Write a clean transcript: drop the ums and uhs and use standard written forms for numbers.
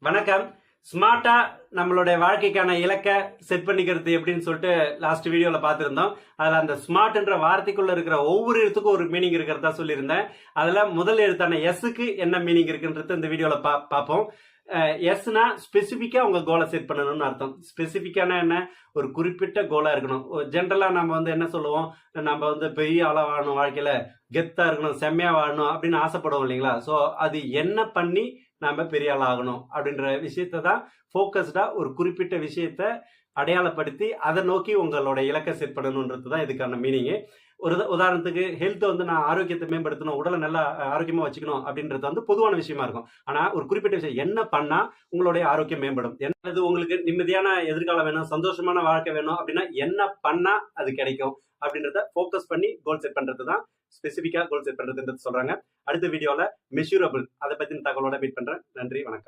வணக்கம். ஸ்மார்ட்டா நம்மளுடைய வாழ்க்கைக்கான இலக்கை செட் பண்ணிக்கிறது எப்படின்னு சொல்லிட்டு லாஸ்ட் வீடியோல பார்த்திருந்தோம். அதுல அந்த ஸ்மார்ட்ன்ற வார்த்தைக்குள்ள இருக்கிற ஒவ்வொரு எழுத்துக்கும் ஒரு மீனிங் இருக்கிறதா சொல்லியிருந்தேன். அதுல முதல் எழுத்தான எஸ்க்கு என்ன மீனிங் இருக்குன்றது இந்த வீடியோல பார்ப்போம். எஸ்னா ஸ்பெசிஃபிக்கா உங்க கோலை செட் பண்ணணும்னு அர்த்தம். ஸ்பெசிஃபிக்கான என்ன, ஒரு குறிப்பிட்ட கோலா இருக்கணும். ஜென்ரலா நம்ம என்ன சொல்லுவோம், நம்ம பெரிய ஆளா வாழணும், வாழ்க்கையில கெத்தா இருக்கணும், செம்மையா வாழணும் அப்படின்னு ஆசைப்படுவோம் இல்லைங்களா? ஸோ அது என்ன பண்ணி நம்ம பெரிய ஆள் ஆகணும் அப்படின்ற விஷயத்தை தான் ஃபோக்கஸ்டா ஒரு குறிப்பிட்ட விஷயத்த அடையாளப்படுத்தி அதை நோக்கி உங்களோட இலக்கை செட் பண்ணணுன்றது தான் இதுக்கான மீனிங்கு. ஒரு உதாரணத்துக்கு ஹெல்த்தை நான் ஆரோக்கியத்தை மேம்படுத்தணும், உடலை நல்லா ஆரோக்கியமா வச்சுக்கணும் அப்படின்றது பொதுவான விஷயமா இருக்கும். ஆனா ஒரு குறிப்பிட்ட விஷயம் என்ன பண்ணா உங்களுடைய ஆரோக்கியம் மேம்படும், என்னது உங்களுக்கு நிம்மதியான எதிர்காலம் வேணும், சந்தோஷமான வாழ்க்கை வேணும் அப்படின்னா என்ன பண்ணா அது கிடைக்கும் அப்படின்றத ஃபோக்கஸ் பண்ணி கோல் செட் பண்றது தான் ஸ்பெசிஃபிக்கா கோல் செட் பண்றதுன்றது சொல்றாங்க. அடுத்த வீடியோல மெஷூரபிள் அதை பத்தின தகவலோட மீட் பண்றேன். நன்றி, வணக்கம்.